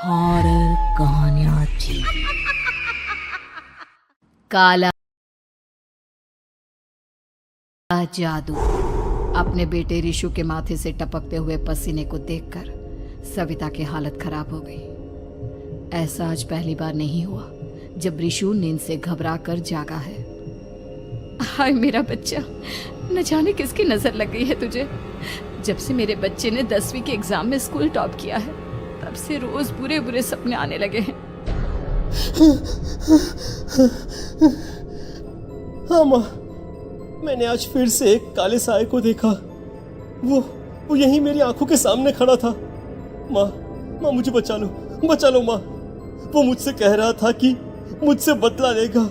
Horror कहानियां थी। काला जादू। अपने बेटे रिशु के माथे से टपकते हुए पसीने को देखकर सविता की हालत खराब हो गई। ऐसा आज पहली बार नहीं हुआ जब रिशु नींद से घबराकर जागा है। हाय मेरा बच्चा, न जाने किसकी नजर लग गई है तुझे। जब से मेरे बच्चे ने 10वीं के एग्जाम में स्कूल टॉप किया है तब से रोज बुरे बुरे सपने आने लगे हैं। हाँ माँ, मैंने आज फिर से एक काले साए को देखा। वो यहीं मेरी आंखों के सामने खड़ा था। माँ मुझे बचा लो माँ। वो मुझसे कह रहा था कि मुझसे बदला लेगा।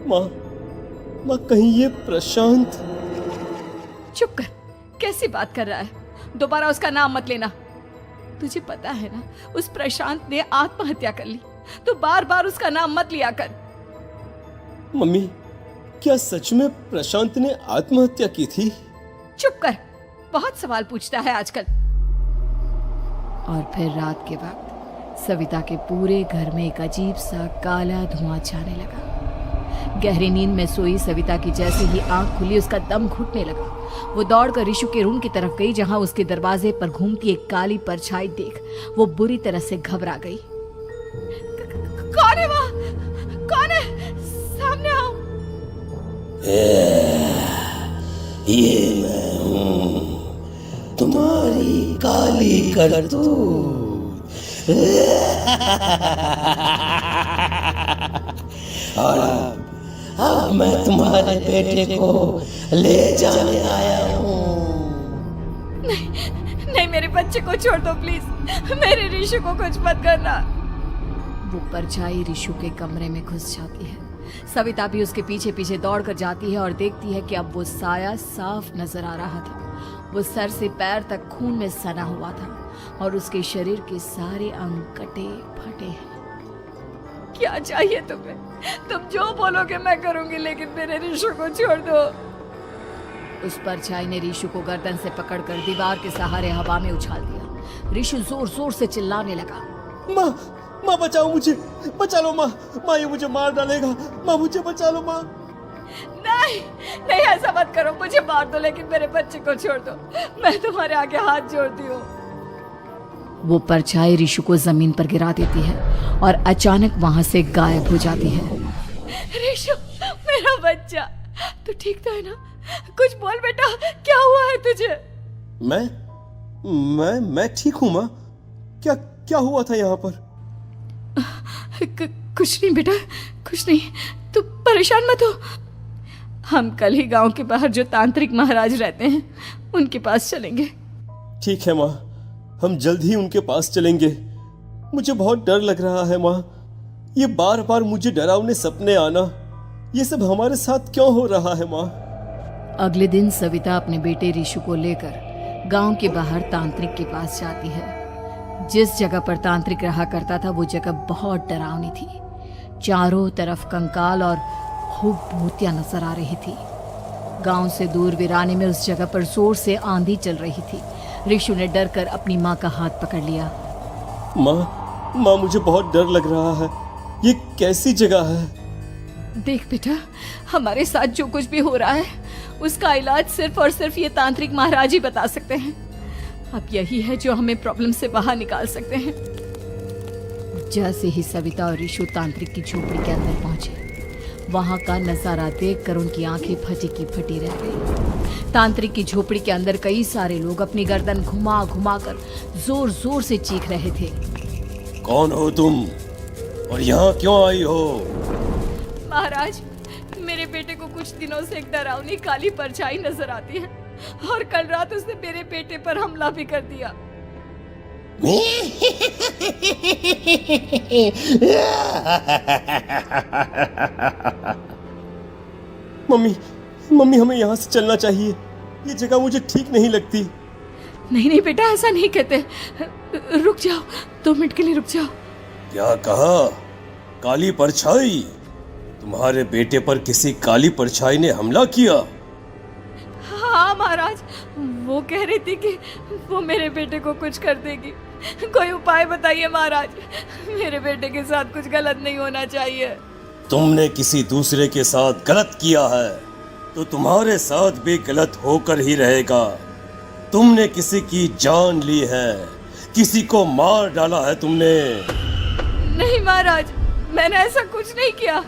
माँ कहीं ये प्रशांत। चुप कर, कैसी बात कर रहा है? दोबारा उसका नाम मत लेना। तुझे पता है ना, उस प्रशांत ने आत्महत्या कर ली, तो बार बार उसका नाम मत लिया कर। मम्मी, क्या सच में प्रशांत ने आत्महत्या की थी? चुप कर, बहुत सवाल पूछता है आजकल। और फिर रात के वक्त सविता के पूरे घर में एक अजीब सा काला धुआं छाने लगा। गहरी नींद में सोई सविता की जैसे ही आंख खुली उसका दम घुटने लगा। वो दौड़कर रिशु के रूम की तरफ गई जहां उसके दरवाजे पर घूमती एक काली परछाई देख वो बुरी तरह से घबरा गई। कौन है वहां? कौन है? सामने आओ। ये मैं हूँ, तुम्हारी काली करतूत। और अब मैं तुम्हारे बेटे को ले जाने आया हूँ। नहीं, मेरे बच्चे को छोड़ दो प्लीज। मेरे रिशु को कुछ मत करना। वो परछाई रिशु के कमरे में घुस जाती है। सविता भी उसके पीछे पीछे दौड़कर जाती है और देखती है कि अब वो साया साफ नजर आ रहा था। वो सर से पैर तक खून में सना हुआ था और उसके शरीर के सारे अंग कटे फटे हैं। क्या चाहिए तुम्हें? तुम जो बोलोगे मैं करूंगी, लेकिन मेरे रिशु को छोड़ दो। उस परछाई ने रिशु को गर्दन से पकड़कर दीवार के सहारे हवा में उछाल दिया। रिशु जोर जोर से चिल्लाने लगा। माँ बचाओ मुझे, बचा लो माँ, ये मुझे मार डालेगा। माँ मुझे बचा लो माँ। नहीं ऐसा मत करो, मुझे मार दो लेकिन मेरे बच्चे को छोड़ दो। मैं तुम्हारे आगे हाथ जोड़ती हूँ। वो परछाई रिशु को जमीन पर गिरा देती है और अचानक वहां से गायब हो जाती है। रिशु, मेरा बच्चा, तू ठीक तो है ना? कुछ बोल बेटा, क्या हुआ है तुझे? मैं ठीक हूँ माँ। क्या हुआ था यहाँ पर? कुछ नहीं बेटा, कुछ नहीं। तू परेशान मत हो। हम कल ही गांव के बाहर जो तांत्रिक महाराज रहते हैं उनके पास चलेंगे। ठीक है माँ, हम जल्द ही उनके पास चलेंगे। मुझे बहुत डर लग रहा है माँ। ये बार बार मुझे डरावने सपने आना, ये सब हमारे साथ क्यों हो रहा है माँ? अगले दिन सविता अपने बेटे रिशु को लेकर गांव के बाहर तांत्रिक के पास जाती है। जिस जगह पर तांत्रिक रहा करता था वो जगह बहुत डरावनी थी। चारों तरफ कंकाल और भूतियां नजर आ रही थी। गांव से दूर वीराने में उस जगह पर जोर से आंधी चल रही थी। रिशु ने डर कर अपनी माँ का हाथ पकड़ लिया। माँ मुझे बहुत डर लग रहा है। ये कैसी जगह है? देख बेटा, हमारे साथ जो कुछ भी हो रहा है उसका इलाज सिर्फ और सिर्फ ये तांत्रिक महाराज ही बता सकते हैं। अब यही है जो हमें प्रॉब्लम से बाहर निकाल सकते हैं। जैसे ही सविता और रिशु तांत्रिक की झोपड़ी के अंदर पहुंचे, वहां का नजारा देखकर उनकी आंखें फटी की फटी रह गई। तांत्रिक की झोपड़ी के अंदर कई सारे लोग अपनी गर्दन घुमा घुमा कर जोर जोर से चीख रहे थे। कौन हो तुम और यहाँ क्यों आई हो? महाराज, मेरे बेटे को कुछ दिनों से एक डरावनी काली परछाई नजर आती है और कल रात उसने मेरे बेटे पर हमला भी कर दिया। मम्मी हमें यहाँ से चलना चाहिए। ये जगह मुझे ठीक नहीं लगती। नहीं बेटा, ऐसा नहीं कहते। रुक जाओ, 2 मिनट के लिए रुक जाओ। क्या कहा? काली परछाई? तुम्हारे बेटे पर किसी काली परछाई ने हमला किया? हाँ हाँ महाराज, वो कह रही थी कि वो मेरे बेटे को कुछ कर देगी। कोई उपाय बताइए महाराज, मेरे बेटे के साथ कुछ गलत नहीं होना चाहिए। तुमने किसी दूसरे के साथ गलत किया है तो तुम्हारे साथ भी गलत होकर ही रहेगा। तुमने किसी की जान ली है, किसी को मार डाला है तुमने। नहीं महाराज, मैंने ऐसा कुछ नहीं किया,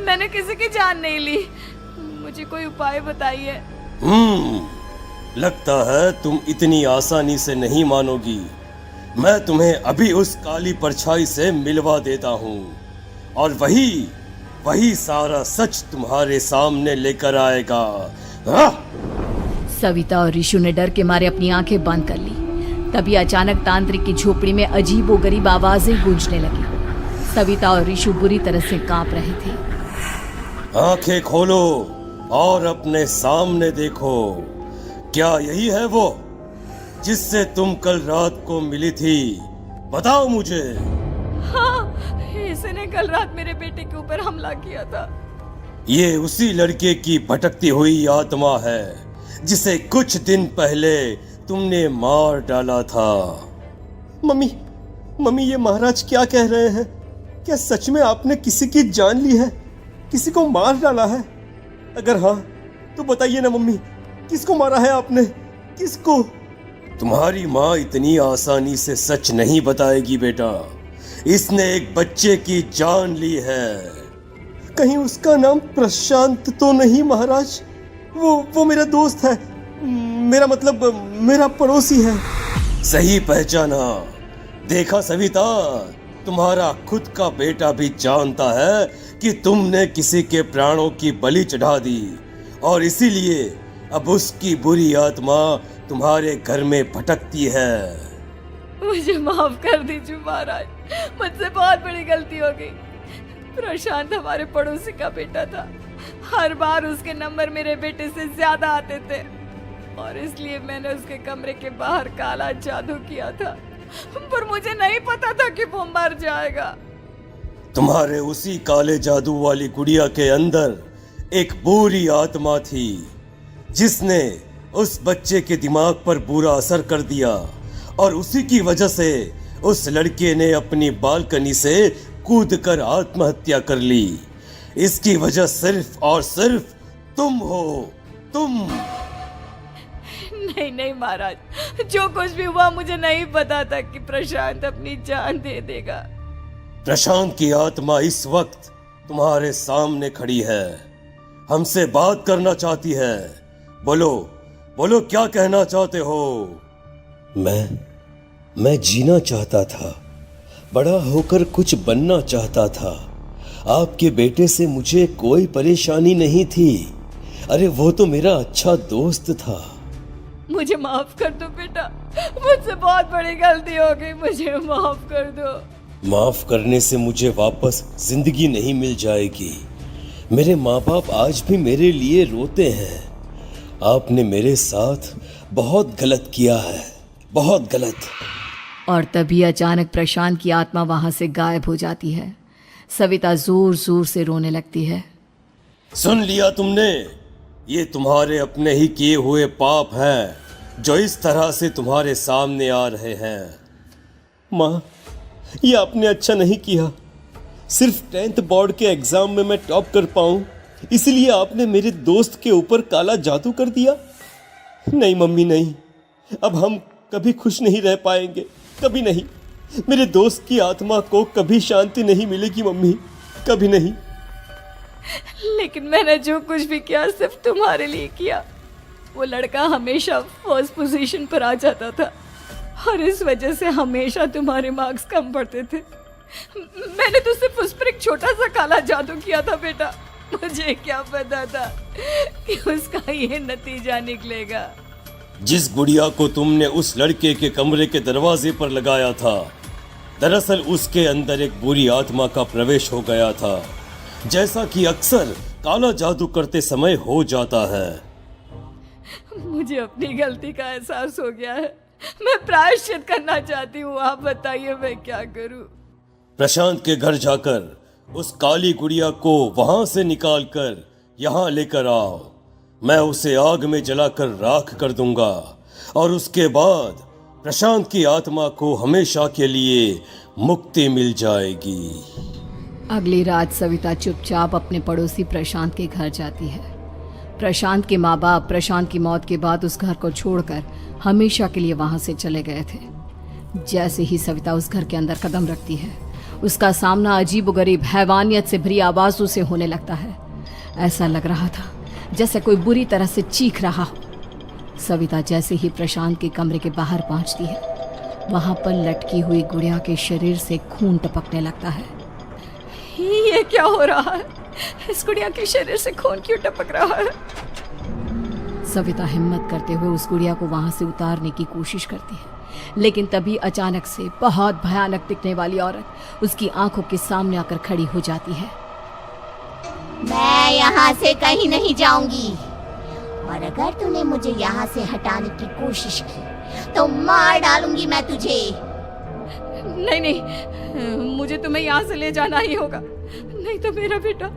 मैंने किसी की जान नहीं ली। मुझे कोई उपाय बताइए। लगता है तुम इतनी आसानी से नहीं मानोगी। मैं तुम्हें अभी उस काली परछाई से मिलवा देता हूँ और वही सारा सच तुम्हारे सामने लेकर आएगा। सविता और ऋषु ने डर के मारे अपनी आंखें बंद कर ली। तभी अचानक तांत्रिक की झोपड़ी में अजीबोगरीब आवाजें गूंजने लगी। सविता और ऋषु बुरी तरह से कांप रहे थे। आंखें खोलो और अपने सामने देखो। क्या यही है वो जिससे तुम कल रात को मिली थी? बताओ मुझे। हाँ, इसने कल रात मेरे बेटे के ऊपर हमला किया था। ये उसी लड़के की भटकती हुई आत्मा है जिसे कुछ दिन पहले तुमने मार डाला था। मम्मी ये महाराज क्या कह रहे हैं? क्या सच में आपने किसी की जान ली है, किसी को मार डाला है? अगर हाँ तो बताइए ना मम्मी, किसको मारा है आपने, किसको? तुम्हारी माँ इतनी आसानी से सच नहीं बताएगी बेटा। इसने एक बच्चे की जान ली है। कहीं उसका नाम प्रशांत तो नहीं महाराज? वो मेरा दोस्त है, मेरा मतलब मेरा पड़ोसी है। सही पहचाना। देखा सविता, तुम्हारा खुद का बेटा भी जानता है कि तुमने किसी के प्राणों की बलि चढ़ा दी और इसीलिए अब उसकी बुरी आत्मा तुम्हारे घर में भटकती है। मुझे माफ कर दीजिए महाराज, मुझसे बहुत बड़ी गलती हो गई। प्रशांत हमारे पड़ोसी का बेटा था। हर बार उसके नंबर मेरे बेटे से ज्यादा आते थे और इसलिए मैंने उसके कमरे के बाहर काला जादू किया था, पर मुझे नहीं पता था कि वो मर जाएगा। तुम्हारे उसी काले जादू वाली गुड़िया के अंदर एक बुरी आत्मा थी जिसने उस बच्चे के दिमाग पर बुरा असर कर दिया और उसी की वजह से उस लड़के ने अपनी बालकनी से कूदकर आत्महत्या कर ली। इसकी वजह सिर्फ और सिर्फ तुम हो, तुम। नहीं महाराज, जो कुछ भी हुआ मुझे नहीं पता था कि प्रशांत अपनी जान दे देगा। प्रशांत की आत्मा इस वक्त तुम्हारे सामने खड़ी है, हमसे बात करना चाहती है। बोलो क्या कहना चाहते हो? मैं जीना चाहता था, बड़ा होकर कुछ बनना चाहता था। आपके बेटे से मुझे कोई परेशानी नहीं थी। अरे वो तो मेरा अच्छा दोस्त था। मुझे माफ कर दो बेटा, मुझसे बहुत बड़ी गलती हो गई, मुझे माफ कर दो। माफ करने से मुझे वापस जिंदगी नहीं मिल जाएगी। मेरे माँ बाप आज भी मेरे लिए रोते हैं। आपने मेरे साथ बहुत गलत किया है, बहुत गलत। और तभी अचानक प्रशांत की आत्मा वहां से गायब हो जाती है। सविता जोर जोर से रोने लगती है। सुन लिया तुमने? ये तुम्हारे अपने ही किए हुए पाप हैं जो इस तरह से तुम्हारे सामने आ रहे हैं। माँ, ये आपने अच्छा नहीं किया। सिर्फ 10th बोर्ड के एग्जाम में मैं टॉप कर पाऊं, इसलिए आपने मेरे दोस्त के ऊपर काला जादू कर दिया। नहीं मम्मी, नहीं, अब हम कभी खुश नहीं रह पाएंगे, कभी नहीं। मेरे दोस्त की आत्मा को कभी शांति नहीं मिलेगी मम्मी, कभी नहीं। लेकिन मैंने जो कुछ भी किया सिर्फ तुम्हारे लिए किया। वो लड़का हमेशा फर्स्ट पोजीशन पर आ जाता था और इस वजह से हमेशा तुम्हारे मार्क्स कम पड़ते थे। मैंने तो सिर्फ उस पर एक छोटा सा काला जादू किया था बेटा। मुझे क्या पता था कि उसका ये नतीजा निकलेगा। जिस गुड़िया को तुमने उस लड़के के कमरे के दरवाजे पर लगाया था, दरअसल उसके अंदर एक बुरी आत्मा का प्रवेश हो गया था, जैसा कि अक्सर काला जादू करते समय हो जाता है। मुझे अपनी गलती का एहसास हो गया है, मैं प्रायश्चित करना चाहती हूँ। आप बताइए मैं क्या करूँ? प्रशांत के घर जाकर उस काली गुड़िया को वहां से निकालकर यहाँ लेकर आओ। मैं उसे आग में जलाकर राख कर दूंगा और उसके बाद प्रशांत की आत्मा को हमेशा के लिए मुक्ति मिल जाएगी। अगली रात सविता चुपचाप अपने पड़ोसी प्रशांत के घर जाती है। प्रशांत के माँ बाप प्रशांत की मौत के बाद उस घर को छोड़कर हमेशा के लिए वहां से चले गए थे। जैसे ही सविता उस घर के अंदर कदम रखती है, उसका सामना अजीबोगरीब हैवानियत से भरी आवाजों से होने लगता है। ऐसा लग रहा था जैसे कोई बुरी तरह से चीख रहा हो। सविता जैसे ही प्रशांत के कमरे के बाहर पहुंचती है, वहां पर लटकी हुई गुड़िया के शरीर से खून टपकने लगता है। ये क्या हो रहा है? इस गुड़िया के शरीर से खून क्यों टपक रहा है? सविता हिम्मत करते हुए उस गुड़िया को वहां से उतारने की कोशिश करती है, लेकिन तभी अचानक से बहुत भयानक दिखने वाली औरत उसकी आंखों के सामने आकर खड़ी हो जाती है। मैं यहाँ से कहीं नहीं जाऊंगी, और अगर तूने मुझे यहाँ से हटाने की कोशिश की तो मार डालूंगी मैं तुझे। नहीं नहीं, मुझे तुम्हें यहाँ से ले जाना ही होगा, नहीं तो मेरा बेटा,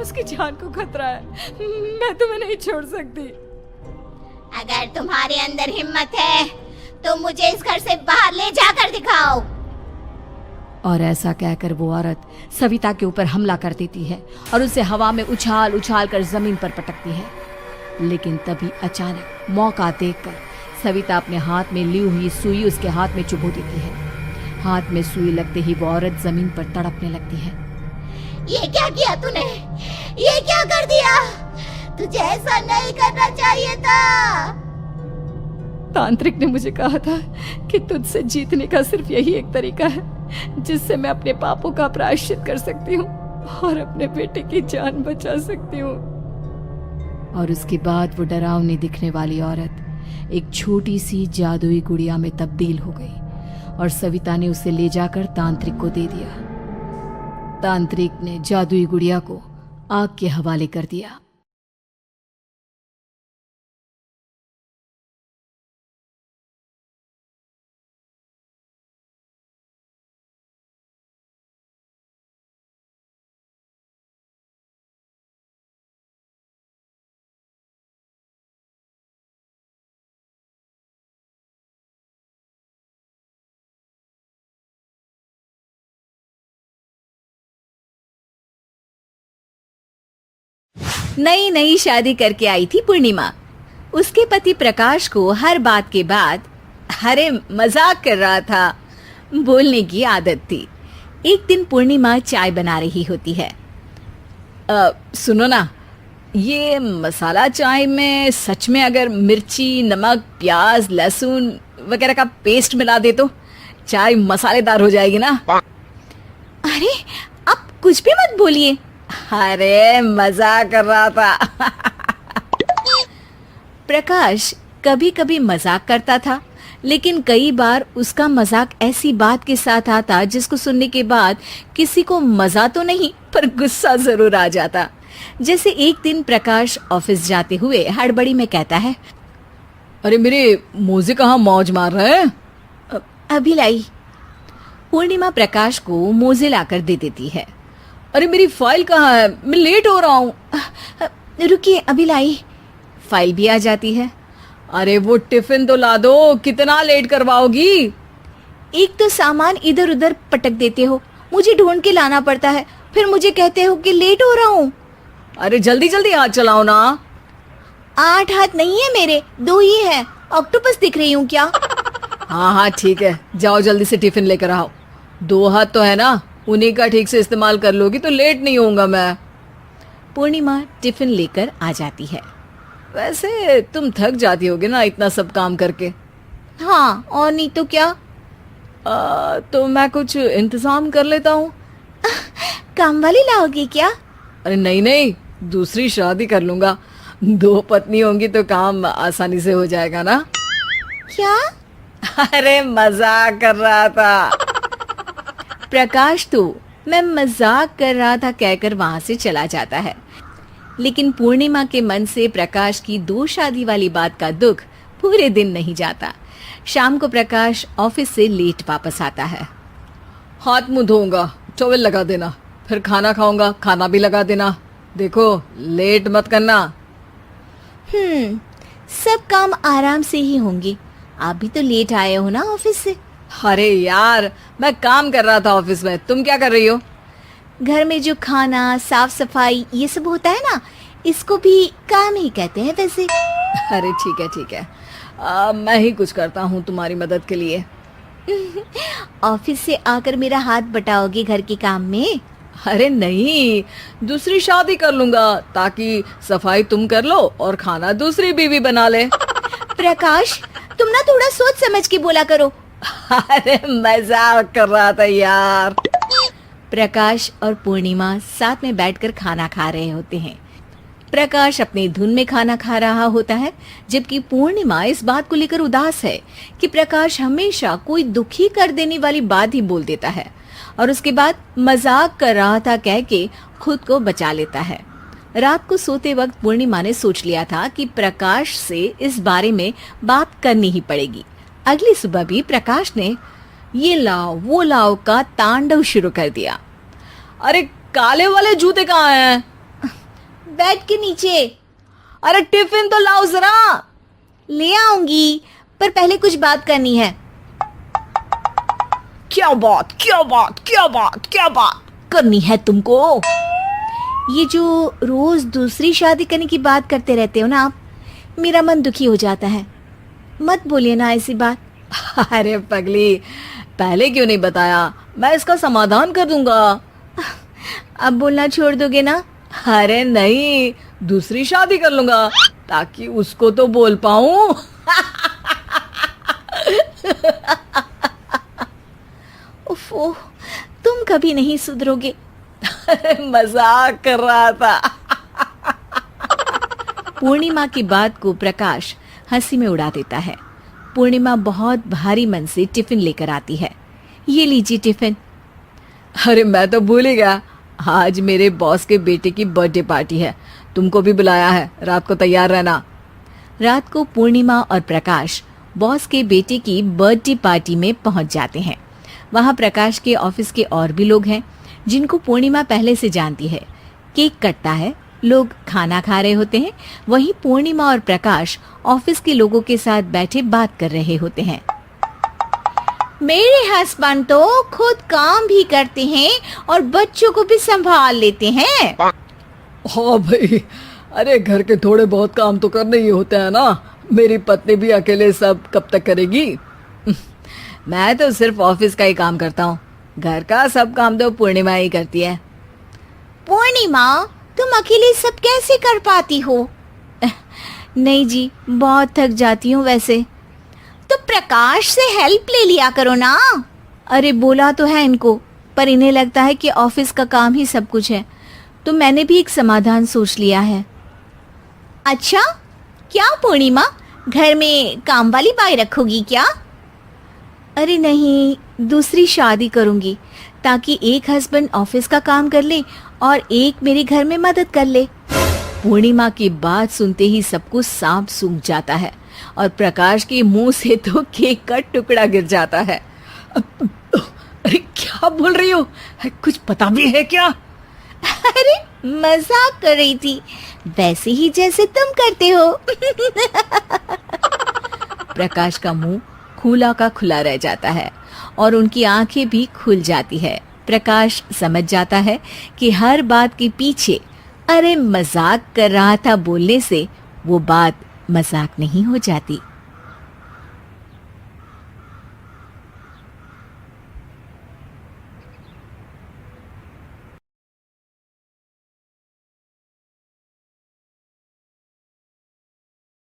उसकी जान को खतरा है। मैं तुम्हें नहीं छोड़ सकती। अगर तुम्हारे अंदर हिम्मत है तो मुझे इस घर से बाहर ले जाकर दिखाओ। और ऐसा कहकर वो औरत सविता के ऊपर हमला कर देती है और उसे हवा में उछाल उछाल कर जमीन पर पटकती है। लेकिन तभी अचानक मौका देखकर सविता अपने हाथ में ली हुई सुई उसके हाथ में चुभो देती है। हाथ में सुई लगते ही वो औरत जमीन पर तड़पने लगती है। ये क्या किया तूने? ये क्या कर दिया? तुझे ऐसा नहीं करना चाहिए था। तांत्रिक ने मुझे कहा था कि तुझसे जीतने का सिर्फ यही एक तरीका है जिससे मैं अपने पापों का प्रायश्चित कर सकती हूँ और अपने बेटे की जान बचा सकती हूँ। और उसके बाद वो डरावनी दिखने वाली औरत एक छोटी सी जादुई गुड़िया में तब्दील हो गई और सविता ने उसे ले जाकर तांत्रिक को दे दिया। तांत्रिक ने जादुई गुड़िया को आग के हवाले कर दिया। नई नई शादी करके आई थी पूर्णिमा। उसके पति प्रकाश को हर बात के बाद अरे मजाक कर रहा था बोलने की आदत थी। एक दिन पूर्णिमा चाय बना रही होती है। सुनो ना, ये मसाला चाय में सच में अगर मिर्ची, नमक, प्याज, लहसुन वगैरह का पेस्ट मिला दे तो चाय मसालेदार हो जाएगी ना? अरे आप कुछ भी मत बोलिए। अरे मजाक कर रहा था। प्रकाश कभी कभी मजाक करता था, लेकिन कई बार उसका मजाक ऐसी बात के साथ आता जिसको सुनने के बाद किसी को मजा तो नहीं पर गुस्सा जरूर आ जाता। जैसे एक दिन प्रकाश ऑफिस जाते हुए हड़बड़ी में कहता है, अरे मेरे मोजे कहाँ मौज मार रहे हैं? अभी लाई। पूर्णिमा प्रकाश को मोजे लाकर दे देती है। अरे मेरी फाइल कहाँ है? मैं लेट हो रहा हूँ। रुकिए अभी लाई। फाइल भी आ जाती है। अरे वो टिफिन तो ला दो, कितना लेट करवाओगी? एक तो सामान इधर उधर पटक देते हो, मुझे ढूंढ के लाना पड़ता है, फिर मुझे कहते हो कि लेट हो रहा हूँ। अरे जल्दी जल्दी हाथ चलाओ ना। 8 हाथ नहीं है मेरे, 2 ही है। ऑक्टोपस दिख रही हूँ क्या? हाँ हाँ ठीक है, जाओ जल्दी से टिफिन लेकर आओ। 2 हाथ तो है ना, उन्हीं का ठीक से इस्तेमाल कर लोगी तो लेट नहीं होऊंगा मैं। पूर्णिमा टिफिन लेकर आ जाती है। वैसे तुम थक जाती होगी ना इतना सब काम करके। हाँ, और नहीं तो क्या। तो मैं कुछ इंतजाम कर लेता हूँ। काम वाली लाओगी क्या? अरे नहीं नहीं, दूसरी शादी कर लूंगा। 2 पत्नी होंगी तो काम आसानी से हो जाएगा ना। क्या? अरे मजाक कर रहा था। प्रकाश तो मैं मजाक कर रहा था कहकर वहां से चला जाता है। लेकिन पूर्णिमा के मन से प्रकाश की 2 शादी वाली बात का दुख पूरे दिन नहीं जाता। शाम को प्रकाश ऑफिस से लेट वापस आता है। हाथ मुंह धोऊंगा, टॉवल लगा देना, फिर खाना खाऊंगा, खाना भी लगा देना। देखो लेट मत करना। सब काम आराम से ही होंगे। आप भी तो लेट आए हो ना ऑफिस से। अरे यार, मैं काम कर रहा था ऑफिस में, तुम क्या कर रही हो? घर में जो खाना, साफ सफाई ये सब होता है ना, इसको भी काम ही कहते हैं वैसे। अरे ठीक है, मैं ही कुछ करता हूँ तुम्हारी मदद के लिए। ऑफिस से आकर मेरा हाथ बटाओगे घर के काम में? अरे नहीं, दूसरी शादी कर लूंगा ताकि सफाई तुम कर लो और खाना दूसरी बीवी बना ले। प्रकाश, तुम ना थोड़ा सोच समझ के बोला करो। अरे मजाक कर रहा था यार। प्रकाश और पूर्णिमा साथ में बैठकर खाना खा रहे होते हैं। प्रकाश अपनी धुन में खाना खा रहा होता है, जबकि पूर्णिमा इस बात को लेकर उदास है कि प्रकाश हमेशा कोई दुखी कर देने वाली बात ही बोल देता है और उसके बाद मजाक कर रहा था कह के खुद को बचा लेता है। रात को सोते वक्त पूर्णिमा ने सोच लिया था कि प्रकाश से इस बारे में बात करनी ही पड़ेगी। अगली सुबह भी प्रकाश ने ये लाओ वो लाओ का तांडव शुरू कर दिया। अरे काले वाले जूते कहाँ हैं? बेड के नीचे। अरे टिफिन तो लाओ जरा। ले आऊंगी, पर पहले कुछ बात करनी है। क्या बात करनी है तुमको? ये जो रोज दूसरी शादी करने की बात करते रहते हो ना आप, मेरा मन दुखी हो जाता है। मत बोलिए ना ऐसी बात। अरे पगली, पहले क्यों नहीं बताया? मैं इसका समाधान कर दूंगा। अब बोलना छोड़ दोगे ना? अरे नहीं, दूसरी शादी कर लूंगा ताकि उसको तो बोल पाऊं। उफ़, तुम कभी नहीं सुधरोगे। अरे मजाक कर रहा था। पूर्णिमा की बात को प्रकाश हंसी में उड़ा देता है। पूर्णिमा बहुत भारी मन से टिफिन लेकर आती है। ये लीजिए टिफिन। अरे मैं तो भूल ही गया, आज मेरे बॉस के बेटे की बर्थडे पार्टी है, तुमको भी बुलाया है, रात को तैयार रहना। रात को पूर्णिमा और प्रकाश बॉस के बेटे की बर्थडे पार्टी में पहुंच जाते हैं। वहां प्रकाश के ऑफिस के और भी लोग हैं जिनको पूर्णिमा पहले से जानती है। केक कटता है, लोग खाना खा रहे होते हैं। वहीं पूर्णिमा और प्रकाश ऑफिस के लोगों के साथ बैठे बात कर रहे होते हैं। मेरे हस्बैंड तो खुद काम भी करते हैं और बच्चों को भी संभाल लेते हैं। हाँ भाई, अरे घर के थोड़े बहुत काम तो करने ही होते हैं ना। मेरी पत्नी भी अकेले सब कब तक करेगी? मैं तो सिर्फ ऑफिस का ही काम करता हूँ, घर का सब काम तो पूर्णिमा ही करती है। पूर्णिमा, तुम अकेले सब कैसे कर पाती हो? नहीं जी, बहुत थक जाती हूँ वैसे। तो प्रकाश से हेल्प ले लिया करो ना। अरे बोला तो है इनको, पर इन्हें लगता है कि ऑफिस का काम ही सब कुछ है, तो मैंने भी एक समाधान सोच लिया है। अच्छा, क्या पूर्णिमा, घर में काम वाली बाई रखोगी क्या? अरे नहीं, दूसरी शादी करूंगी ताकि एक हस्बैंड ऑफिस का काम कर ले और एक मेरे घर में मदद कर ले। पूर्णिमा की बात सुनते ही सबको सांप सूंघ जाता है और प्रकाश के मुंह से तो केक का टुकड़ा गिर जाता है। अरे क्या बोल रही हो? कुछ पता भी है क्या? अरे मजाक कर रही थी, वैसे ही जैसे तुम करते हो। प्रकाश का मुंह खुला का खुला रह जाता है और उनकी आंखें भी खुल जाती है। प्रकाश समझ जाता है कि हर बात के पीछे अरे मजाक कर रहा था बोलने से वो बात मजाक नहीं हो जाती।